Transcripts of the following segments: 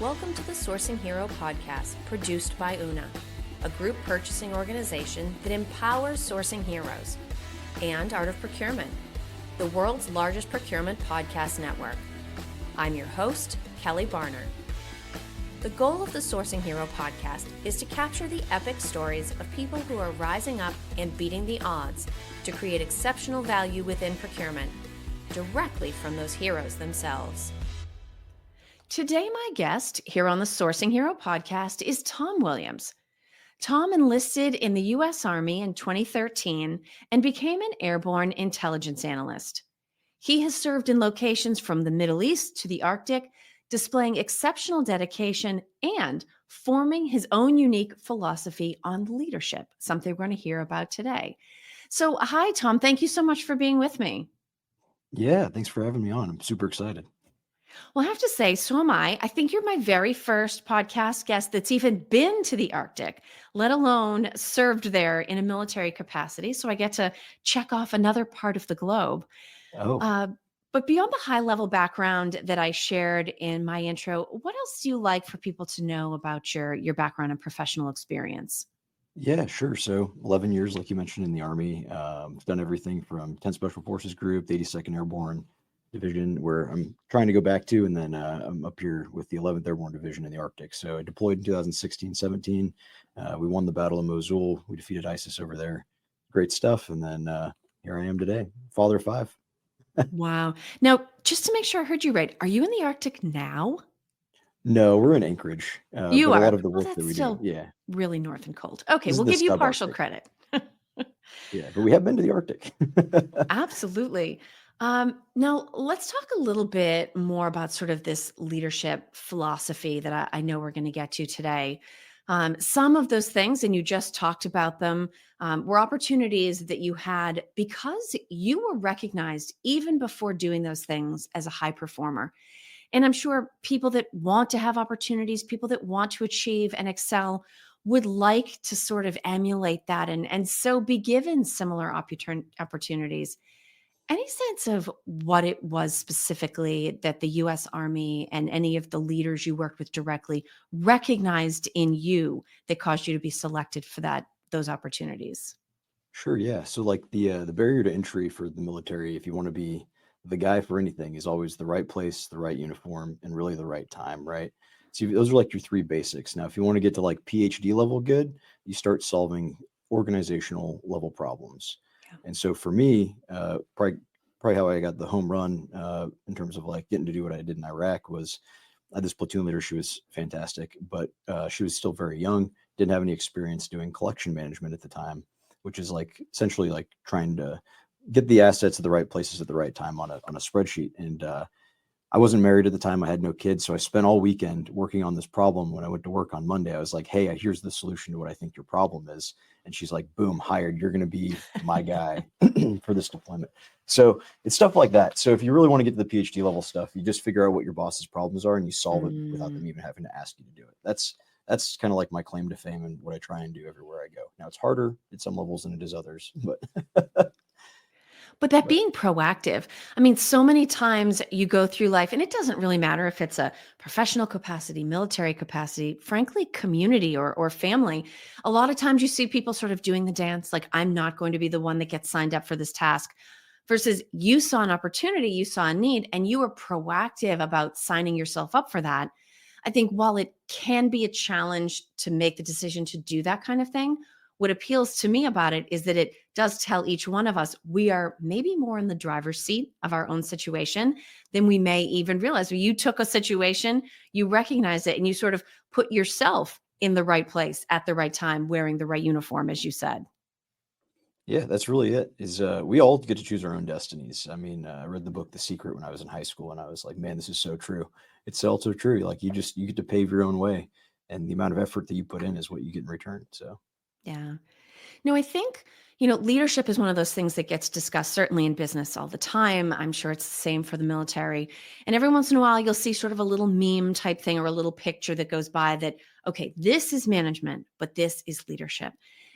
Welcome to the Sourcing Hero podcast, produced by Una, a group purchasing organization that empowers sourcing heroes, and Art of Procurement, the world's largest procurement podcast network. I'm your host, Kelly Barner. The goal of the Sourcing Hero podcast is to capture the epic stories of people who are rising up and beating the odds to create exceptional value within procurement, directly from those heroes themselves. Today, my guest here on the Sourcing Hero podcast is Tom Williams. Tom enlisted in the U.S. Army in 2013 and became an Airborne Intelligence Analyst. He has served in locations from the Middle East to the Arctic, displaying exceptional dedication and forming his own unique philosophy on leadership, something we're going to hear about today. So, hi, Tom. Thank you so much for being with me. Yeah, thanks for having me on. I'm super excited. Well, I have to say, so am I. I think you're my very first podcast guest that's even been to the Arctic, let alone served there in a military capacity. So I get to check off another part of the globe. Oh, But beyond the high level background that I shared in my intro, what else do you like for people to know about your background and professional experience? yeah, sure. So 11 years, like you mentioned, in the Army. I've done everything from 10 Special Forces Group, the 82nd Airborne Division, where I'm trying to go back to, and then I'm up here with the 11th Airborne Division in the Arctic. So I deployed in 2016-17. We won the Battle of Mosul. We defeated ISIS over there. Great stuff. And then here I am today, father of five. Wow. Now, just to make sure I heard you right, are you in the Arctic now? No, we're in Anchorage, You but a lot are. of the Well, work that that's we do, still yeah, really north and cold. Okay, this is we'll the give you partial subarctic. credit. Yeah, but we have been to the Arctic. Absolutely. Now, let's talk a little bit more about sort of this leadership philosophy that I know we're going to get to today. Some of those things, and you just talked about them, were opportunities that you had because you were recognized even before doing those things as a high performer. And I'm sure people that want to have opportunities, people that want to achieve and excel would like to sort of emulate that and so be given similar opportunities. Any sense of what it was specifically that the US Army and any of the leaders you worked with directly recognized in you that caused you to be selected for those opportunities? Sure, yeah. So like the barrier to entry for the military, if you want to be the guy for anything, is always the right place, the right uniform, and really the right time, right? So those are like your three basics. Now, if you want to get to like PhD level good, you start solving organizational level problems. Yeah. And so for me, probably how I got the home run in terms of like getting to do what I did in Iraq was this platoon leader. She was fantastic, but she was still very young, didn't have any experience doing collection management at the time, which is like essentially like trying to get the assets at the right places at the right time on a spreadsheet. And I wasn't married at the time. I had no kids. So I spent all weekend working on this problem. When I went to work on Monday, I was like, hey, here's the solution to what I think your problem is. And she's like, boom, hired. You're going to be my guy for this deployment. So it's stuff like that. So if you really want to get to the PhD level stuff, you just figure out what your boss's problems are and you solve it without them even having to ask you to do it. That's kind of like my claim to fame and what I try and do everywhere I go. Now it's harder at some levels than it is others, but But that but being proactive, I mean, so many times you go through life, and it doesn't really matter if it's a professional capacity, military capacity, frankly, community or family. A lot of times you see people sort of doing the dance, like, I'm not going to be the one that gets signed up for this task, versus you saw an opportunity, you saw a need, and you were proactive about signing yourself up for that. I think while it can be a challenge to make the decision to do that kind of thing, what appeals to me about it is that it does tell each one of us we are maybe more in the driver's seat of our own situation than we may even realize. You took a situation, you recognize it, and you sort of put yourself in the right place at the right time, wearing the right uniform, as you said. yeah, that's really it. Is we all get to choose our own destinies. I mean, I read the book The Secret when I was in high school, and I was like, man, this is so true. It's also true. Like you get to pave your own way, and the amount of effort that you put in is what you get in return. So Yeah. No, I think, leadership is one of those things that gets discussed certainly in business all the time. I'm sure it's the same for the military. And every once in a while, you'll see sort of a little meme type thing or a little picture that goes by that, okay, this is management, but this is leadership.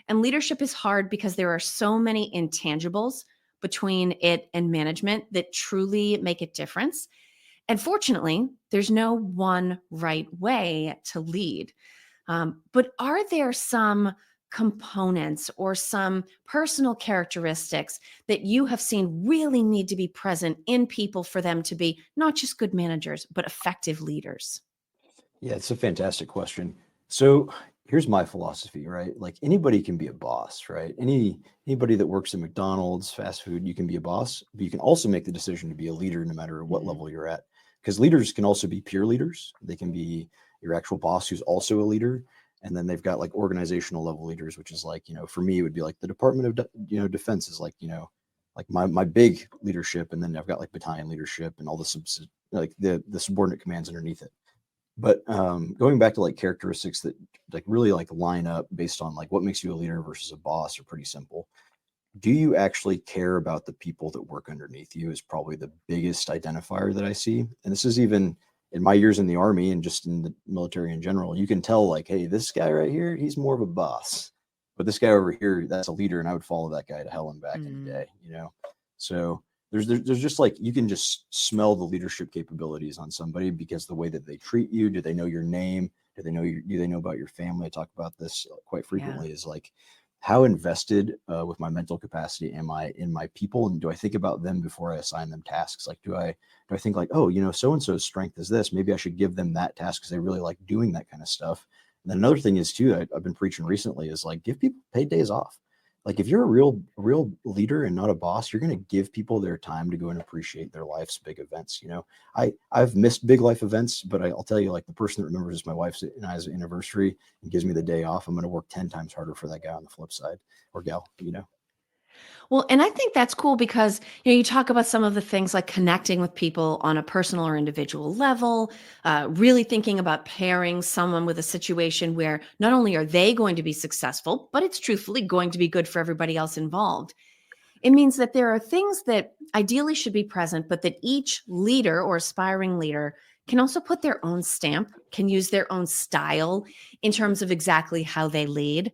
And leadership is hard because there are so many intangibles between it and management that truly make a difference. And fortunately, there's no one right way to lead. But are there some components or some personal characteristics that you have seen really need to be present in people for them to be not just good managers, but effective leaders? Yeah, it's a fantastic question. So here's my philosophy, right? Like anybody can be a boss, right? Anybody that works at McDonald's, fast food, you can be a boss, but you can also make the decision to be a leader no matter what Mhm. level you're at. Because leaders can also be peer leaders. They can be your actual boss who's also a leader. And then they've got like organizational level leaders, which is like, for me, it would be like the Department of, Defense is like, like my big leadership. And then I've got like battalion leadership and all the like the subordinate commands underneath it. But going back to like characteristics that like really like line up based on like what makes you a leader versus a boss are pretty simple. Do you actually care about the people that work underneath you is probably the biggest identifier that I see. And this is even in my years in the army and just in the military in general. You can tell like, hey, this guy right here, he's more of a boss. But this guy over here, that's a leader, and I would follow that guy to hell and back any Mm, day. So there's just like you can just smell the leadership capabilities on somebody because the way that they treat you. Do they know your name? Do they know about your family? I talk about this quite yeah. frequently, is like how invested with my mental capacity am I in my people, and do I think about them before I assign them tasks? Like do I think like, oh, so and so's strength is this, maybe I should give them that task because they really like doing that kind of stuff. And then another thing is too, I've been preaching recently, is like give people paid days off. Like if you're a real leader and not a boss, you're going to give people their time to go and appreciate their life's big events. I've missed big life events, but I'll tell you, like the person that remembers my wife's and I's anniversary and gives me the day off, I'm going to work 10 times harder for that guy on the flip side, or gal. Well, and I think that's cool because you talk about some of the things like connecting with people on a personal or individual level, really thinking about pairing someone with a situation where not only are they going to be successful, but it's truthfully going to be good for everybody else involved. It means that there are things that ideally should be present, but that each leader or aspiring leader can also put their own stamp, can use their own style in terms of exactly how they lead.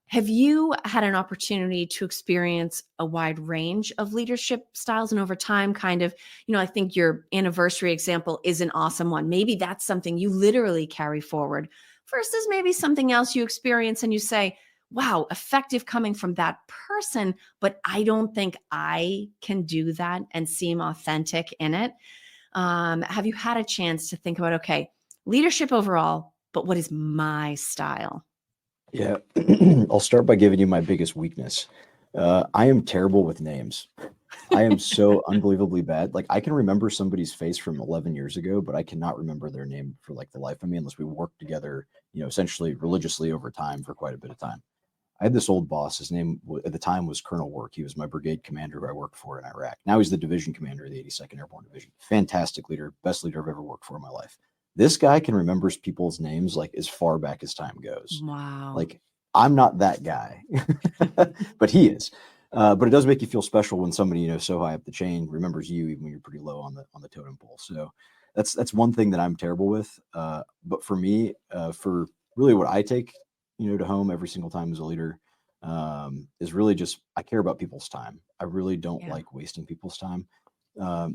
Have you had an opportunity to experience a wide range of leadership styles and over time kind of, I think your anniversary example is an awesome one. Maybe that's something you literally carry forward versus maybe something else you experience and you say, wow, effective coming from that person, but I don't think I can do that and seem authentic in it. Have you had a chance to think about, okay, leadership overall, but what is my style? Yeah. I'll start by giving you my biggest weakness. I am terrible with names. I am so unbelievably bad. Like I can remember somebody's face from 11 years ago, but I cannot remember their name for like the life of me unless we worked together, essentially religiously over time for quite a bit of time. I had this old boss. His name at the time was Colonel Work. He was my brigade commander who I worked for in Iraq. Now he's the division commander of the 82nd Airborne Division. Fantastic leader, best leader I've ever worked for in my life. This guy can remember people's names like as far back as time goes. Wow. Like I'm not that guy, but he is. But it does make you feel special when somebody so high up the chain remembers you, even when you're pretty low on the totem pole. So that's one thing that I'm terrible with. But for me, for really what I take to home every single time as a leader, is really just I care about people's time. I really don't Yeah. like wasting people's time.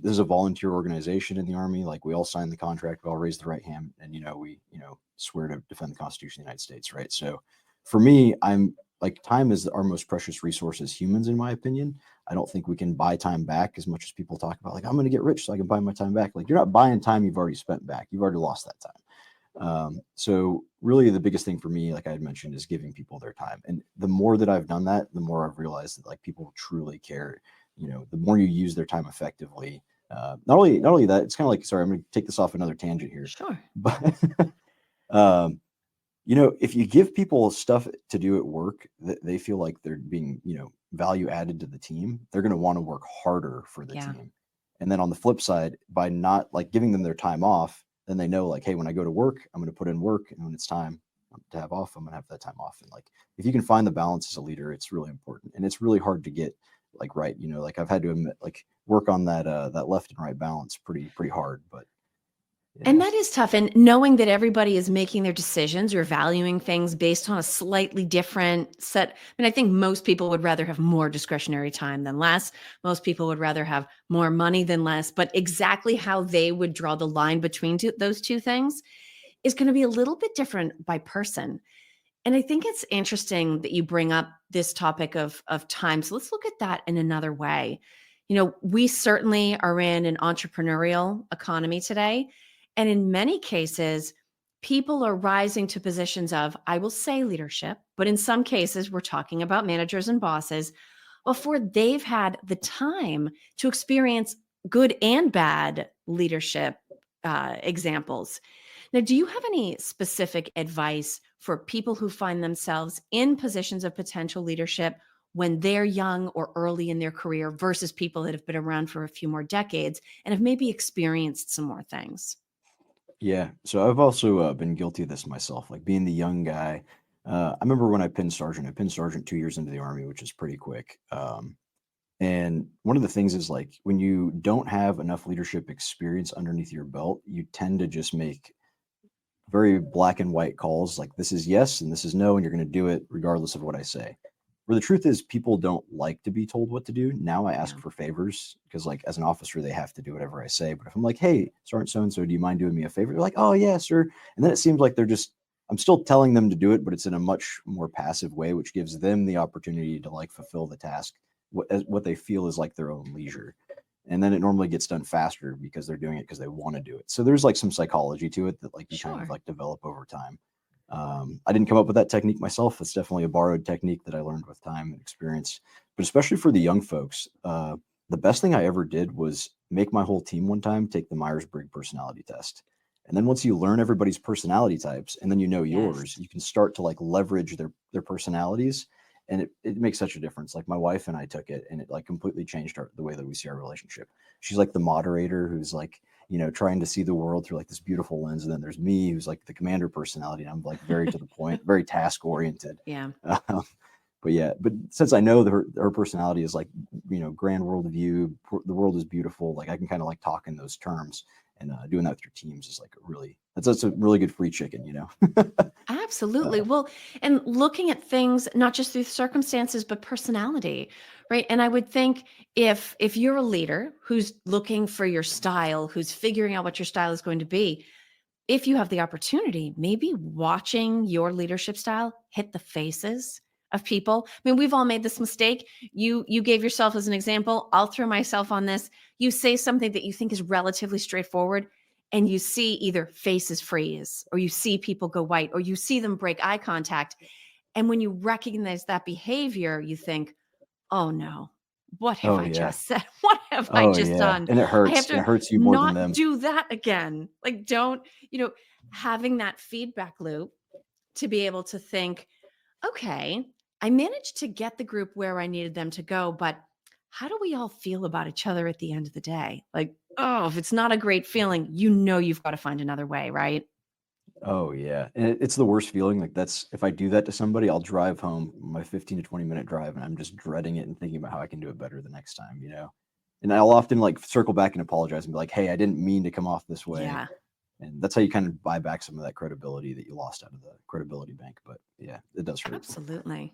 This is a volunteer organization in the Army. Like we all sign the contract, we all raise the right hand, and we swear to defend the Constitution of the United States, right? So for me, I'm like time is our most precious resource as humans, in my opinion. I don't think we can buy time back as much as people talk about. Like I'm going to get rich so I can buy my time back. Like you're not buying time you've already spent back. You've already lost that time. So really the biggest thing for me, like I had mentioned, is giving people their time. And the more that I've done that, the more I've realized that like people truly care. The more you use their time effectively. Not only that, it's kind of like, sorry, I'm going to take this off another tangent here, Sure. but um, if you give people stuff to do at work that they feel like they're being, value added to the team, they're going to want to work harder for the Yeah. team. And then on the flip side, by not like giving them their time off, then they know like, hey, when I go to work, I'm going to put in work, and when it's time to have off, I'm going to have that time off. And like, if you can find the balance as a leader, it's really important, and it's really hard to get like right. Like I've had to admit, like work on that left and right balance pretty hard, but And that is tough. And knowing that everybody is making their decisions or valuing things based on a slightly different set. I mean, I think most people would rather have more discretionary time than less. Most people would rather have more money than less. But exactly how they would draw the line between those two things is going to be a little bit different by person. And I think it's interesting that you bring up this topic of time. So let's look at that in another way. We certainly are in an entrepreneurial economy today. And in many cases, people are rising to positions of, I will say leadership, but in some cases, we're talking about managers and bosses before they've had the time to experience good and bad leadership examples. Now, do you have any specific advice for people who find themselves in positions of potential leadership when they're young or early in their career versus people that have been around for a few more decades and have maybe experienced some more things? Yeah. So I've also been guilty of this myself, like being the young guy. I remember when I pinned sergeant. I pinned sergeant 2 years into the army, which is pretty quick. And one of the things is like when you don't have enough leadership experience underneath your belt, you tend to just make very black and white calls like this is yes and this is no, and you're going to do it regardless of what I say. Where the truth is, people don't like to be told what to do. Now I ask Yeah. for favors because, like, as an officer, they have to do whatever I say. But if I'm like, hey, Sergeant so and so, do you mind doing me a favor? They're like, oh, yeah, sir. And then it seems like I'm still telling them to do it, but it's in a much more passive way, which gives them the opportunity to like fulfill the task, what they feel is like their own leisure. And then it normally gets done faster because they're doing it because they want to do it. So there's like some psychology to it that like you kind of Sure. like develop over time. I didn't come up with that technique myself. It's definitely a borrowed technique that I learned with time and experience. But especially for the young folks, the best thing I ever did was make my whole team one time take the Myers-Briggs personality test. And then once you learn everybody's personality types and then you know yours, Yes. you can start to like leverage their personalities. And it makes such a difference. Like my wife and I took it and it like completely changed the way that we see our relationship. She's like the moderator who's like, trying to see the world through like this beautiful lens. And then there's me, who's like the commander personality. And I'm like very to the point, very task oriented. Yeah. Um, but yeah, but since I know that her personality is like, grand world view, the world is beautiful. Like I can kind of like talk in those terms, and doing that with your teams is like that's a really good free chicken. Absolutely. Uh, Well, and looking at things not just through circumstances but personality, right? And I would think if you're a leader who's looking for your style, who's figuring out what your style is going to be, if you have the opportunity, maybe watching your leadership style hit the faces of people. I mean, we've all made this mistake. You gave yourself as an example. I'll throw myself on this. You say something that you think is relatively straightforward, and you see either faces freeze, or you see people go white, or you see them break eye contact. And when you recognize that behavior, you think, oh no, what have oh I yeah, just said? What have I oh just yeah, done? and it I have hurts, and to it hurts you more than not them. do that again. Like, don't, you know, having that feedback loop to be able to think, okay, I managed to get the group where I needed them to go, but how do we all feel about each other at the end of the day? Like, oh, if it's not a great feeling, you've got to find another way, right? Oh yeah, and it's the worst feeling. Like that's if I do that to somebody, I'll drive home my 15 to 20-minute drive, and I'm just dreading it and thinking about how I can do it better the next time. And I'll often like circle back and apologize and be like, "Hey, I didn't mean to come off this way," Yeah. and that's how you kind of buy back some of that credibility that you lost out of the credibility bank. But yeah, it does hurt. Absolutely.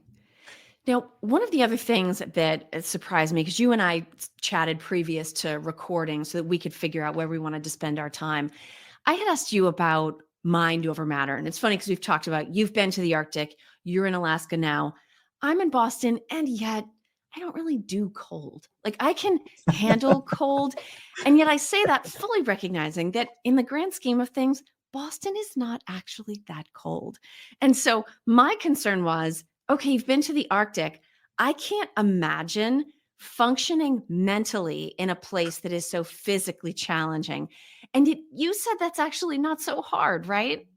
Now, one of the other things that surprised me, because you and I chatted previous to recording so that we could figure out where we wanted to spend our time, I had asked you about mind over matter. And it's funny because we've talked about you've been to the Arctic, you're in Alaska now. I'm in Boston, and yet I don't really do cold. Like I can handle cold. And yet I say that fully recognizing that in the grand scheme of things, Boston is not actually that cold. And so my concern was, okay, you've been to the Arctic. I can't imagine functioning mentally in a place that is so physically challenging. And you said that's actually not so hard, right?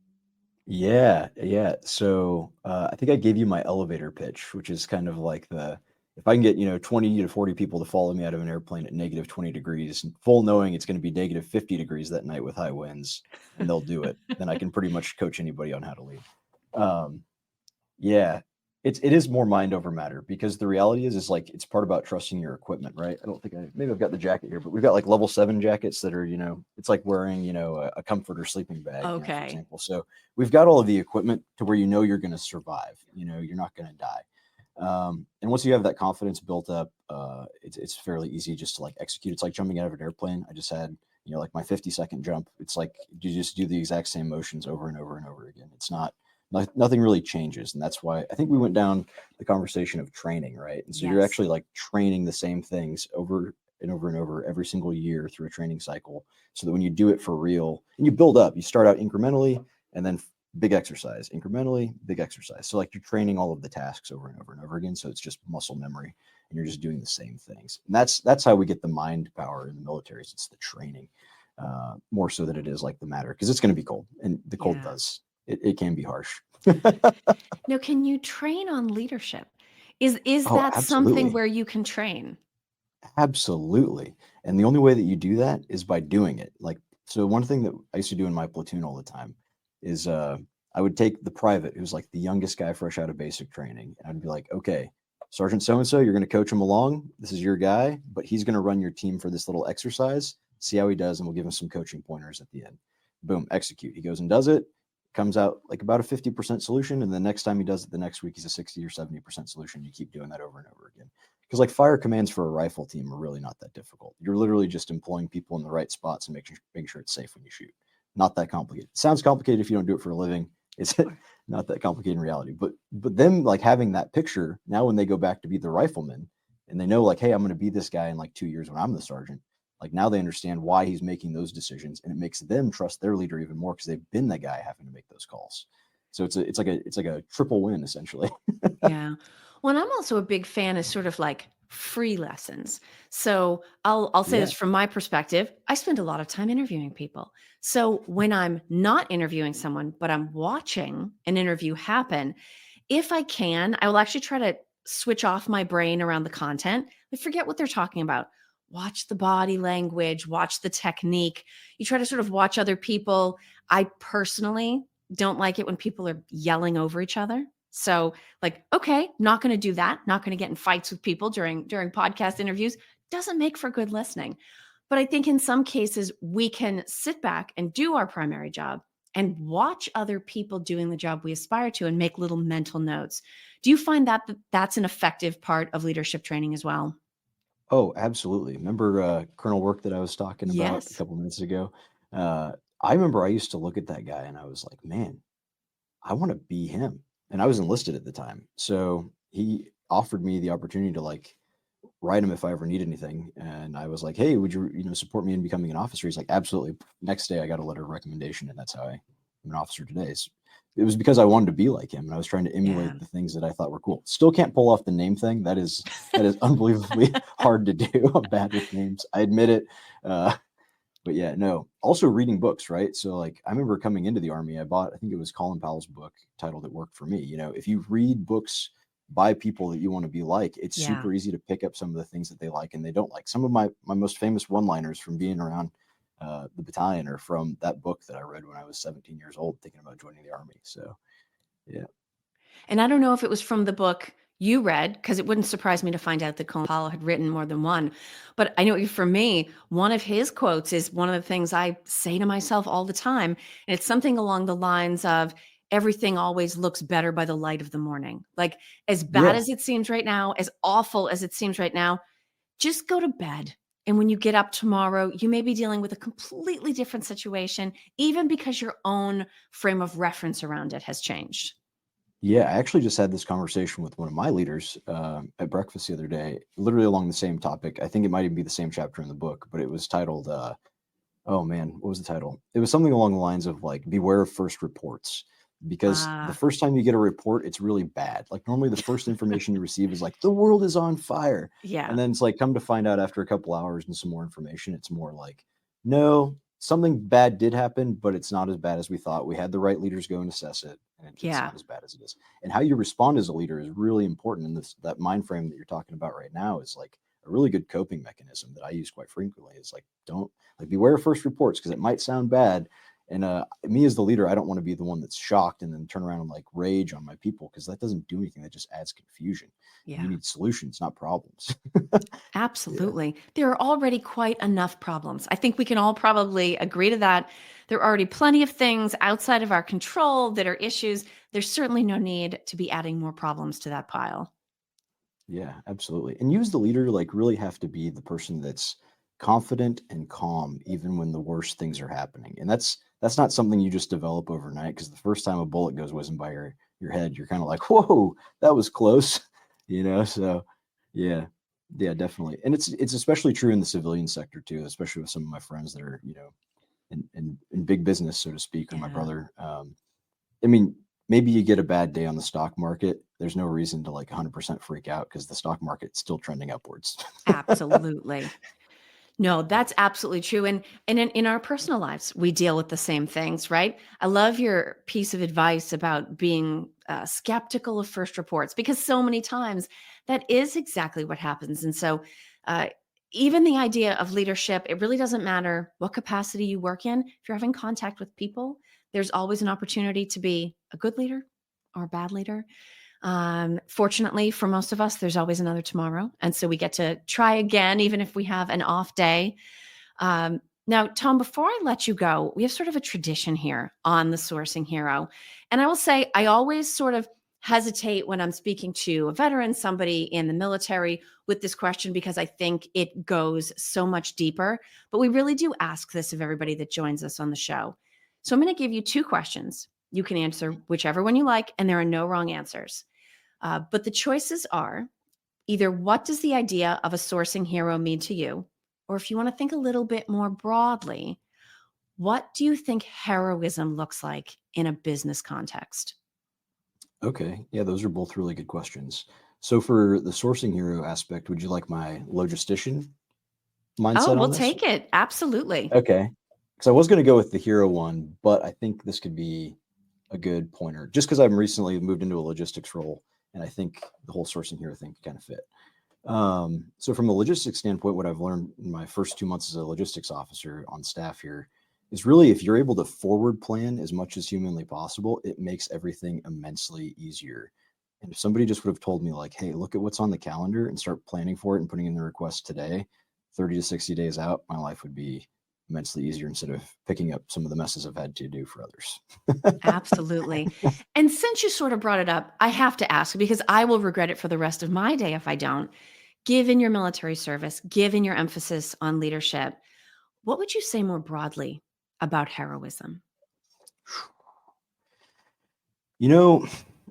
Yeah, yeah. So I think I gave you my elevator pitch, which is kind of like if I can get 20 to 40 people to follow me out of an airplane at negative 20 degrees, full knowing it's going to be negative 50 degrees that night with high winds, and they'll do it, then I can pretty much coach anybody on how to lead. Um, yeah. it is more mind over matter, because the reality is like, it's part about trusting your equipment, right? I don't think maybe I've got the jacket here, but we've got like level 7 jackets that are, it's like wearing, a comfort or sleeping bag, for Okay. example. So we've got all of the equipment to where you're going to survive, you're not going to die. And once you have that confidence built up, it's fairly easy just to like execute. It's like jumping out of an airplane. I just had, like my 50-second jump. It's like you just do the exact same motions over and over and over again. It's nothing really changes. And that's why I think we went down the conversation of training, right? And so you're Yes. actually like training the same things over and over and over every single year through a training cycle, so that when you do it for real and you build up, you start out incrementally and then big exercise, incrementally, big exercise. So like you're training all of the tasks over and over and over again. So it's just muscle memory, and you're just doing the same things. And that's how we get the mind power in the military. It's the training, more so than it is like the matter, because it's going to be cold, and the cold Yeah. it can be harsh. Now, can you train on leadership? Is Oh, that something absolutely. where you can train? Absolutely. And the only way that you do that is by doing it. Like, so one thing that I used to do in my platoon all the time is I would take the private, who's like the youngest guy fresh out of basic training, and I'd be like, okay, Sergeant so and so, you're going to coach him along. This is your guy, but he's going to run your team for this little exercise. See how he does, and we'll give him some coaching pointers at the end. Boom, execute. He goes and does it. Comes out like about a 50% solution, and the next time he does it the next week, he's a 60 or 70% solution. You keep doing that over and over again, because like fire commands for a rifle team are really not that difficult. You're literally just employing people in the right spots and making sure it's safe when you shoot. Not that complicated. It sounds complicated if you don't do it for a living. It's Sure. not that complicated in reality. But them like having that picture now, when they go back to be the rifleman, and they know like, hey, I'm going to be this guy in like 2 years when I'm the sergeant. Like now they understand why he's making those decisions, and it makes them trust their leader even more, because they've been the guy having to make those calls. So it's like a triple win essentially. Yeah. Well, and I'm also a big fan of sort of like free lessons. So I'll say Yeah. this from my perspective. I spend a lot of time interviewing people. So when I'm not interviewing someone, but I'm watching an interview happen, if I can, I will actually try to switch off my brain around the content. I forget what they're talking about. Watch the body language, watch the technique. You try to sort of watch other people. I personally don't like it when people are yelling over each other. So, like, okay, not going to do that. Not going to get in fights with people during podcast interviews. Doesn't make for good listening. But I think in some cases we can sit back and do our primary job and watch other people doing the job we aspire to and make little mental notes. Do you find that that's an effective part of leadership training as well? Oh, absolutely. Remember Colonel Work that I was talking about a Yes. couple minutes ago? I remember I used to look at that guy and I was like, man, I want to be him. And I was enlisted at the time. So he offered me the opportunity to like write him if I ever need anything. And I was like, hey, would you, support me in becoming an officer? He's like, absolutely. Next day I got a letter of recommendation, and that's how I'm an officer today. It was because I wanted to be like him, and I was trying to Yeah. emulate the things that I thought were cool. Still can't pull off the name thing. That is unbelievably hard to do. I'm bad with names. I admit it. But yeah, no. Also reading books, right? So like I remember coming into the Army, I think it was Colin Powell's book titled "It Worked for Me." If you read books by people that you want to be like, it's Yeah. super easy to pick up some of the things that they like and they don't like. Some of my most famous one-liners from being around the battalion are from that book that I read when I was 17 years old, thinking about joining the Army. So yeah. And I don't know if it was from the book you read, because it wouldn't surprise me to find out that Colin Powell had written more than one. But I know for me, one of his quotes is one of the things I say to myself all the time. And it's something along the lines of, everything always looks better by the light of the morning. Like, as bad Yeah. as it seems right now, as awful as it seems right now, just go to bed. And when you get up tomorrow, you may be dealing with a completely different situation, even because your own frame of reference around it has changed. Yeah, I actually just had this conversation with one of my leaders at breakfast the other day, literally along the same topic. I think it might even be the same chapter in the book, but it was titled, oh man, what was the title? It was something along the lines of like, beware of first reports. Because the Ah, first time you get a report, it's really bad. Like normally the first information you receive is like, the world is on fire. And yeah. then it's like, come to find out after a couple hours and some more information, it's more like, no, something bad did happen, but it's not as bad as we thought. We had the right leaders go and assess it, and it's Yeah. not as bad as it is. And how you respond as a leader is really important. And that mind frame that you're talking about right now is like a really good coping mechanism that I use quite frequently. Is like, don't like beware of first reports, because it might sound bad, And me as the leader, I don't want to be the one that's shocked and then turn around and like rage on my people, because that doesn't do anything. That just adds confusion. And you Yeah. need solutions, not problems. Yeah. Absolutely. There are already quite enough problems. I think we can all probably agree to that. There are already plenty of things outside of our control that are issues. There's certainly no need to be adding more problems to that pile. Yeah, absolutely. And you as the leader, like really have to be the person that's confident and calm even when the worst things are happening. And that's not something you just develop overnight, because the first time a bullet goes whizzing by your head, you're kind of like, whoa, that was close. So yeah. Yeah, definitely. And it's especially true in the civilian sector too, especially with some of my friends that are, in big business, so to speak, or my Yeah. brother. I mean, maybe you get a bad day on the stock market. There's no reason to like 100% freak out, because the stock market's still trending upwards. Absolutely. No, that's absolutely true. And in our personal lives, we deal with the same things, right? I love your piece of advice about being skeptical of first reports, because so many times that is exactly what happens. And so, uh, even the idea of leadership, it really doesn't matter what capacity you work in. If you're having contact with people, there's always an opportunity to be a good leader or a bad leader. Fortunately, for most of us, there's always another tomorrow. And so we get to try again, even if we have an off day. Now, Tom, before I let you go, we have sort of a tradition here on the Sourcing Hero. And I will say, I always sort of hesitate when I'm speaking to a veteran, somebody in the military, with this question, because I think it goes so much deeper. But we really do ask this of everybody that joins us on the show. So I'm going to give you two questions. You can answer whichever one you like, and there are no wrong answers. But the choices are either what does the idea of a sourcing hero mean to you? Or if you want to think a little bit more broadly, what do you think heroism looks like in a business context? Okay. Yeah, those are both really good questions. So for the sourcing hero aspect, would you like my logistician Oh, mindset we'll on this? take it. Absolutely. Okay. Because I was going to go with the hero one, but I think this could be a good pointer, just because I've recently moved into a logistics role, and I think the whole sourcing hero thing could kind of fit. So from a logistics standpoint, what I've learned in my first 2 months as a logistics officer on staff here is really, if you're able to forward plan as much as humanly possible, it makes everything immensely easier. And if somebody just would have told me like, hey, look at what's on the calendar and start planning for it and putting in the request today, 30 to 60 days out, my life would be immensely easier, instead of picking up some of the messes I've had to do for others. Absolutely. And since you sort of brought it up, I have to ask, because I will regret it for the rest of my day if I don't. Given your military service, given your emphasis on leadership, what would you say more broadly about heroism? You know,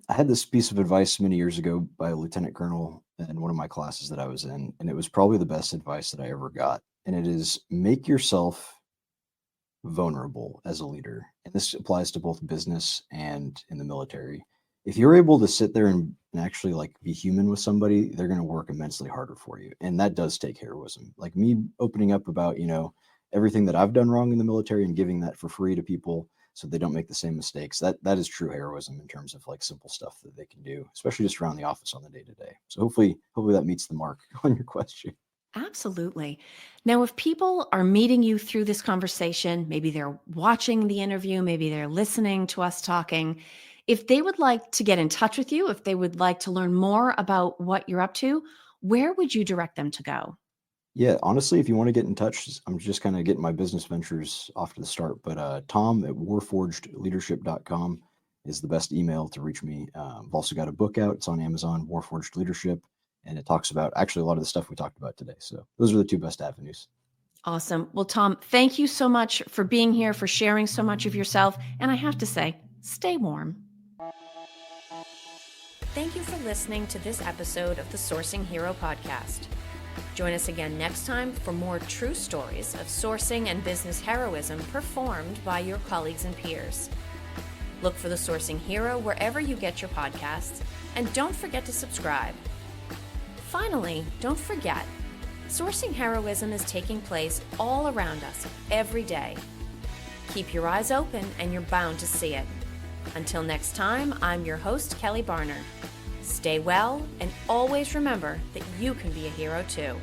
I had this piece of advice many years ago by a lieutenant colonel in one of my classes that I was in, and it was probably the best advice that I ever got. And it is, make yourself vulnerable as a leader. And this applies to both business and in the military. If you're able to sit there and actually like be human with somebody, they're going to work immensely harder for you. And that does take heroism. Like me opening up about, everything that I've done wrong in the military and giving that for free to people so they don't make the same mistakes. That is true heroism in terms of like simple stuff that they can do, especially just around the office on the day to day. So hopefully that meets the mark on your question. Absolutely. Now, if people are meeting you through this conversation, maybe they're watching the interview, maybe they're listening to us talking, if they would like to get in touch with you, if they would like to learn more about what you're up to, where would you direct them to go? Yeah, honestly, if you want to get in touch, I'm just kind of getting my business ventures off to the start. But Tom at warforgedleadership.com is the best email to reach me. I've also got a book out. It's on Amazon, Warforged Leadership, and it talks about actually a lot of the stuff we talked about today. So those are the two best avenues. Awesome. Well, Tom, thank you so much for being here, for sharing so much of yourself. And I have to say, stay warm. Thank you for listening to this episode of the Sourcing Hero podcast. Join us again next time for more true stories of sourcing and business heroism performed by your colleagues and peers. Look for the Sourcing Hero wherever you get your podcasts, and don't forget to subscribe. Finally, don't forget, sourcing heroism is taking place all around us every day. Keep your eyes open and you're bound to see it. Until next time, I'm your host, Kelly Barner. Stay well, and always remember that you can be a hero too.